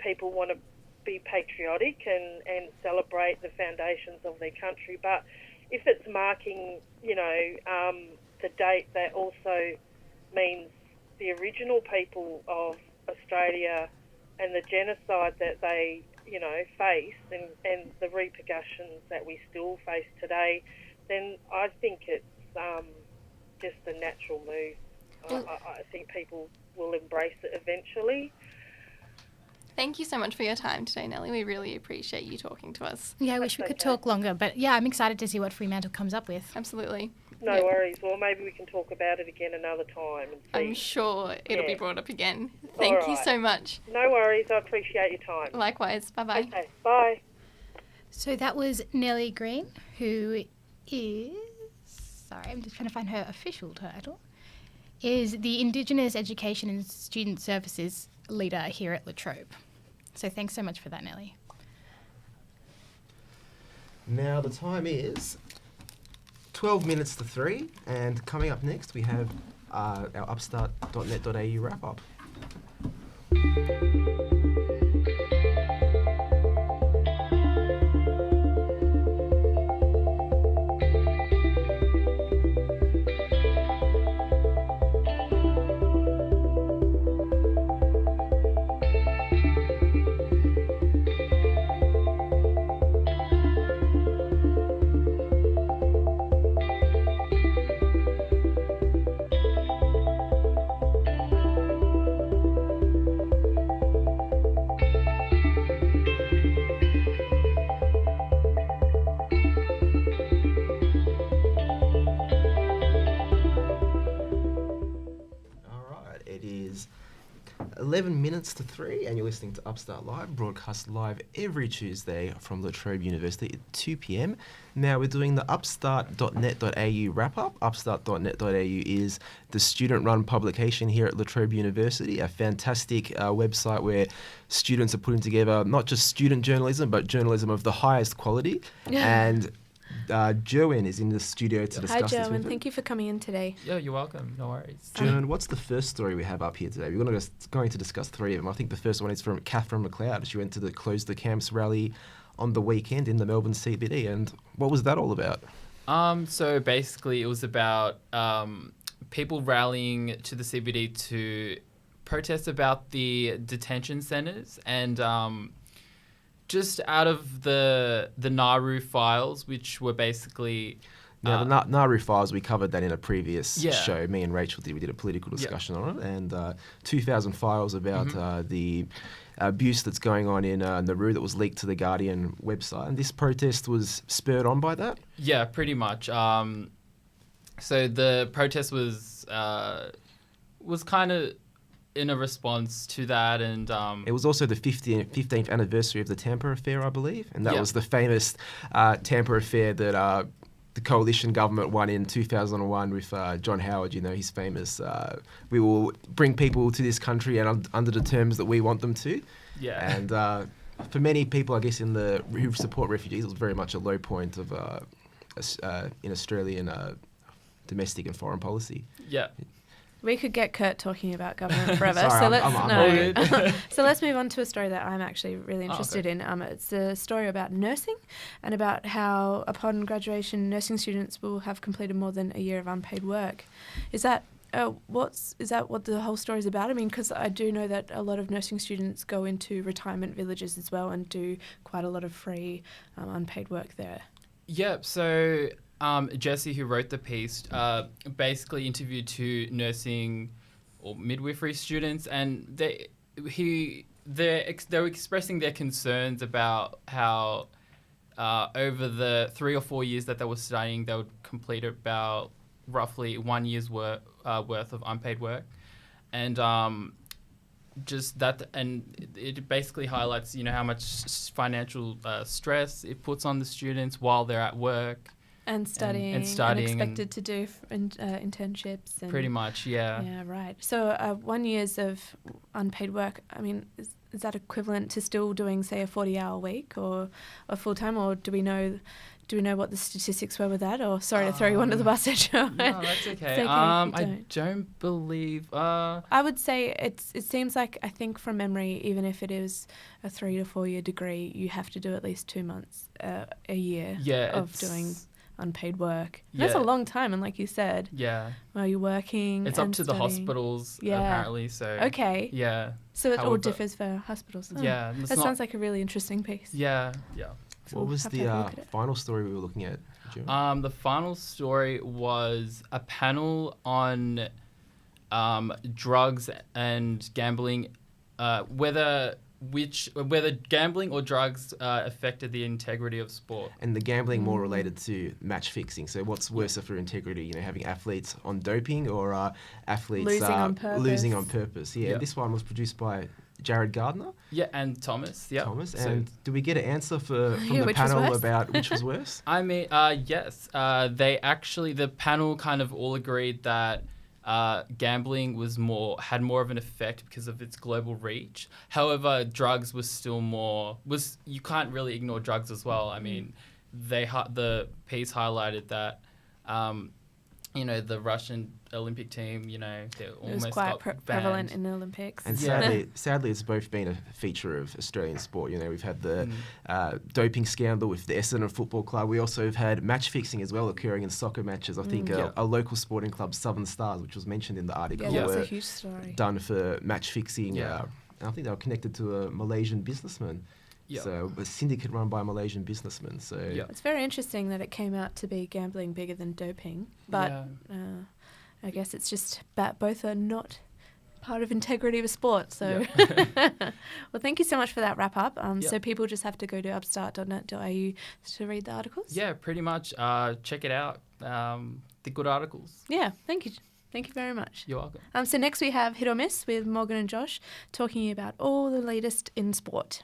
people want to be patriotic and celebrate the foundations of their country, but if it's marking, the date that also means the original people of Australia and the genocide that they, face and the repercussions that we still face today, then I think it's just a natural move. I think people will embrace it eventually. Thank you so much for your time today, Nellie. We really appreciate you talking to us. Yeah, I wish we could talk longer, but yeah, I'm excited to see what Fremantle comes up with. Absolutely. No worries. Well, maybe we can talk about it again another time. And see. I'm sure it'll be brought up again. Thank you so much. No worries. I appreciate your time. Likewise. Bye-bye. Okay, bye. So that was Nellie Green, who is... Sorry, I'm just trying to find her official title. Is the Indigenous Education and Student Services Leader here at La Trobe. So thanks so much for that, Nellie. Now the time is 12 minutes to 3, and coming up next we have our upstart.net.au wrap-up. All right, it is 11 minutes to 3, and you're listening to Upstart Live, broadcast live every Tuesday from La Trobe University at 2 p.m. Now we're doing the upstart.net.au wrap-up. Upstart.net.au is the student-run publication here at La Trobe University, a fantastic website where students are putting together not just student journalism, but journalism of the highest quality. And Jerwin is in the studio to discuss this Hi, with Jerwin. him. Thank you for coming in today. Yeah, you're welcome. No worries. Jerwin, what's the first story we have up here today? We're going to discuss 3 of them. I think the first one is from Catherine McLeod. She went to the Close the Camps rally on the weekend in the Melbourne CBD. And what was that all about? So basically it was about people rallying to the CBD to protest about the detention centres and just out of the Nauru files, which were basically... Now, the Nauru files, we covered that in a previous Yeah. show. Me and Rachel did. We did a political discussion on it. And 2,000 files about the abuse that's going on in Nauru that was leaked to the Guardian website. And this protest was spurred on by that? Yeah, pretty much. So the protest was kind of in a response to that, and it was also the 15th anniversary of the Tampa affair, I believe, and that Yeah. was the famous Tampa affair that the coalition government won in 2001 with John Howard. You know, his famous "We will bring people to this country and under the terms that we want them to." Yeah. And for many people, I guess, who support refugees, it was very much a low point of in Australian domestic and foreign policy. Yeah. We could get Kurt talking about government forever. Sorry, So let's move on to a story that I'm actually really interested in. It's a story about nursing and about how upon graduation, nursing students will have completed more than a year of unpaid work. Is that what the whole story is about? I mean, because I do know that a lot of nursing students go into retirement villages as well and do quite a lot of free unpaid work there. Yeah, so Jesse, who wrote the piece, basically interviewed 2 nursing or midwifery students, and they were expressing their concerns about how over the 3 or 4 years that they were studying, they would complete about roughly 1 year's worth of unpaid work, and just that, and it basically highlights, you know, how much financial stress it puts on the students while they're at work. And studying and expected to do internships. And pretty much, yeah. Yeah, right. So 1 year's of unpaid work, I mean, is that equivalent to still doing, say, a 40-hour week or a full-time, or do we know what the statistics were with that? Or sorry to throw you under the bus, Joe. No, that's okay. I don't believe... I would say it seems like, I think from memory, even if it is a 3 to 4 year degree, you have to do at least 2 months a year of doing unpaid work. Yeah. That's a long time, and like you said, while you're working, it's up to the hospitals apparently. So okay, so it all differs for hospitals. Yeah, that sounds like a really interesting piece. Yeah. What was the final story we were looking at, June? The final story was a panel on drugs and gambling, whether gambling or drugs affected the integrity of sport. And the gambling more related to match fixing. So what's worse for integrity? You know, having athletes on doping or athletes losing on purpose. Yeah. And this one was produced by Jared Gardner. Yeah, and Thomas. Yeah. Thomas. And do we get an answer from the panel about which was worse? I mean, yes. The panel kind of all agreed that gambling had more of an effect because of its global reach. However, drugs was still more. You can't really ignore drugs as well. I mean, the piece highlighted that the Russian Olympic team, they It almost was quite got prevalent banned. in the Olympics. And sadly, it's both been a feature of Australian sport. We've had the doping scandal with the Essendon Football Club. We also have had match fixing as well occurring in soccer matches. I think a local sporting club, Southern Stars, which was mentioned in the article, that was a were huge story. done for match fixing. Yeah. I think they were connected to a Malaysian businessman. Yep. So a syndicate run by a Malaysian businessman. So It's very interesting that it came out to be gambling bigger than doping, but I guess it's just that both are not part of integrity of a sport. So, well, thank you so much for that wrap up. So people just have to go to upstart.net.au to read the articles. Yeah, pretty much. Check it out. The good articles. Yeah, thank you. Thank you very much. You're welcome. So next we have Hit or Miss with Morgan and Josh talking about all the latest in sport.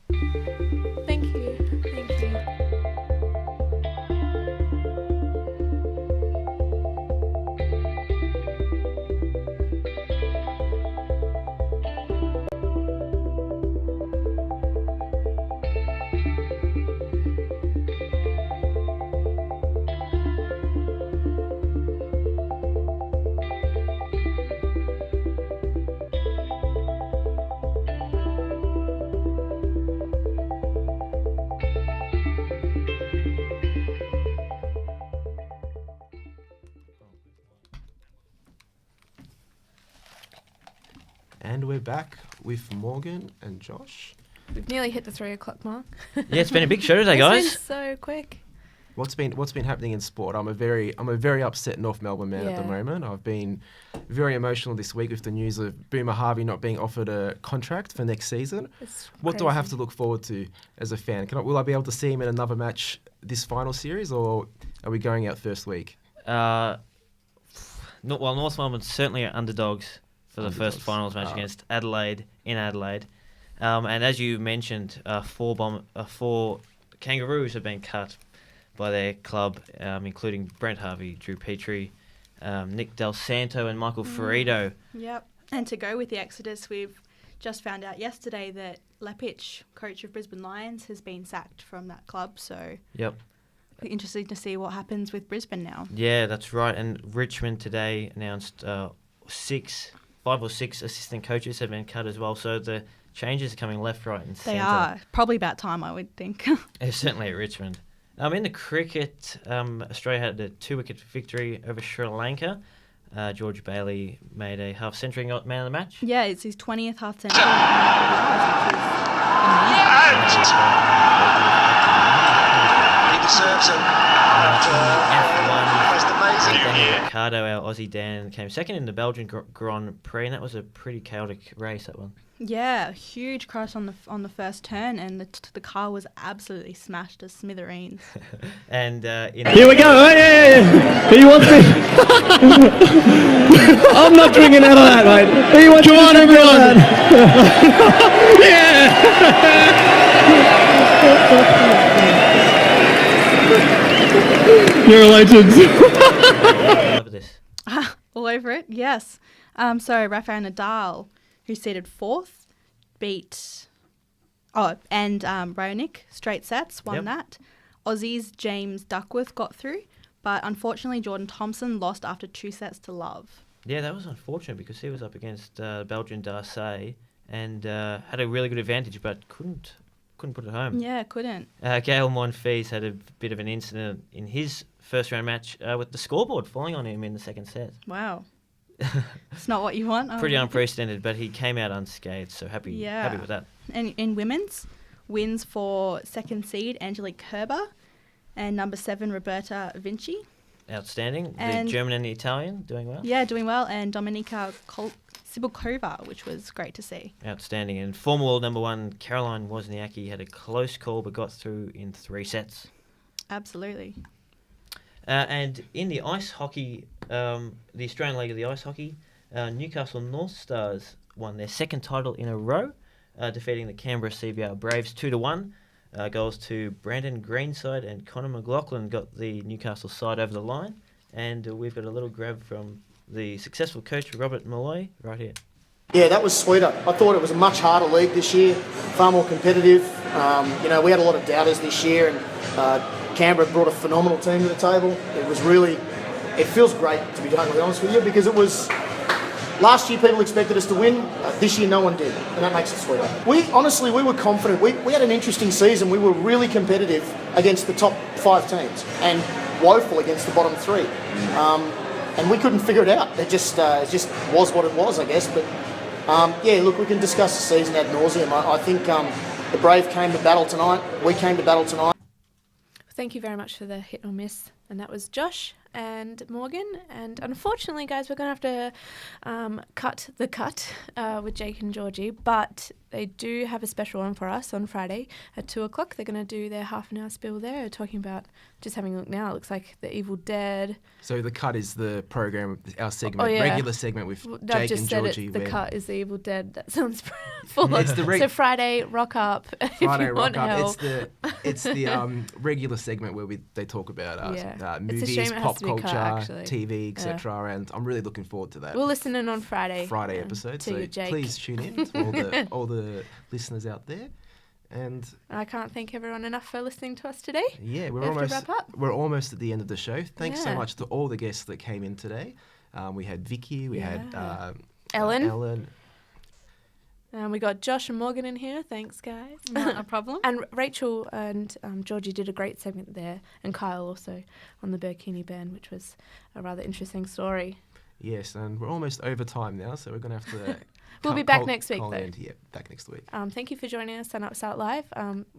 Thank you. Thank you. And we're back with Morgan and Josh. We've nearly hit the 3 o'clock mark. Yeah, it's been a big show today, guys. It's been so quick. What's been happening in sport? I'm a very upset North Melbourne man at the moment. I've been very emotional this week with the news of Boomer Harvey not being offered a contract for next season. What do I have to look forward to as a fan? Will I be able to see him in another match this final series, or are we going out first week? North Melbourne certainly are underdogs for the first finals match against Adelaide in Adelaide. And as you mentioned, 4 Kangaroos have been cut by their club, including Brent Harvey, Drew Petrie, Nick Del Santo and Michael Ferrito. Yep. And to go with the Exodus, we've just found out yesterday that Lepich, coach of Brisbane Lions, has been sacked from that club. So interesting to see what happens with Brisbane now. Yeah, that's right. And Richmond today announced 5 or 6 assistant coaches have been cut as well. So the changes are coming left, right and centre. They are. Probably about time, I would think. Certainly at Richmond. In the cricket, Australia had a 2-wicket victory over Sri Lanka. George Bailey made a half-century man of the match. Yeah, it's his 20th half-century. He deserves it. Daniel Ricciardo, our Aussie Dan, came second in the Belgian Grand Prix, and that was a pretty chaotic race, that one. Yeah, huge crash on the first turn, and the car was absolutely smashed to smithereens. And here we go! Oh, yeah. He wants me. I'm not drinking out of that, mate. He wants Come on, everyone! Yeah! You're a legend. All over it, yes. So Rafael Nadal, who's seeded 4th, beat Raonic, straight sets, won that. Aussie's James Duckworth got through, but unfortunately Jordan Thompson lost after 2 sets to love. Yeah, that was unfortunate because he was up against Belgian Darcy and had a really good advantage, but couldn't put it home. Yeah, couldn't. Gael Monfils had a bit of an incident in his first round match with the scoreboard falling on him in the second set. Wow. It's not what you want. Pretty unprecedented, but he came out unscathed, so happy with that. And in women's, wins for second seed Angelique Kerber and number 7 Roberta Vinci. Outstanding. And the German and the Italian doing well. Yeah, doing well. And Dominika Sibylkova, which was great to see. Outstanding. And former world number 1 Caroline Wozniacki had a close call but got through in 3 sets. Absolutely. And in the ice hockey, the Australian League of the Ice Hockey, Newcastle North Stars won their 2nd title in a row, defeating the Canberra CBR Braves 2-1. Goals to Brandon Greenside and Connor McLaughlin got the Newcastle side over the line. And we've got a little grab from the successful coach Robert Malloy right here. Yeah, that was sweeter. I thought it was a much harder league this year, far more competitive. We had a lot of doubters this year, and Canberra brought a phenomenal team to the table. It feels great, to be totally honest with you, because it was, last year people expected us to win, this year no one did, and that makes it sweeter. We were confident. We had an interesting season. We were really competitive against the top 5 teams and woeful against the bottom 3. And we couldn't figure it out. It just was what it was, I guess. But look, we can discuss the season ad nauseum. I think the Brave came to battle tonight. We came to battle tonight. Thank you very much for the hit or miss. And that was Josh and Morgan. And unfortunately, guys, we're going to have to cut the cut with Jake and Georgie. But they do have a special one for us on Friday at 2 o'clock. They're going to do their half an hour spiel there, talking about, just having a look now, it looks like The Evil Dead. So the cut is the program, our segment, regular segment with Jake and Georgie. The cut is The Evil Dead. That sounds full. It's so Friday, rock up. Friday, rock up. It's the regular segment where they talk about movies, pop culture, TV, etc. And I'm really looking forward to that. We'll listen in on Friday episode. So please tune in to all the listeners out there. And I can't thank everyone enough for listening to us today. Yeah, we're almost at the end of the show. Thanks so much to all the guests that came in today. We had Vicky, we had Ellen. We got Josh and Morgan in here. Thanks, guys. Not a problem. And Rachel and Georgie did a great segment there, and Kyle also on the Burkini Band, which was a rather interesting story. Yes, and we're almost over time now, so we're going to have to... We'll be back next week, though. Yeah, back next week. Thank you for joining us on Upstart Live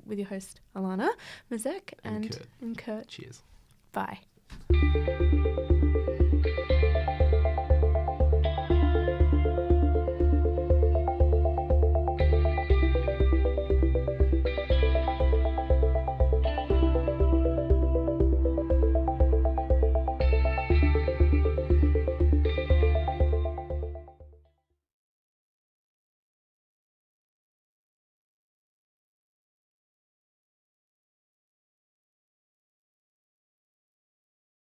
with your host, Alana Mazek and Kurt. Cheers. Bye.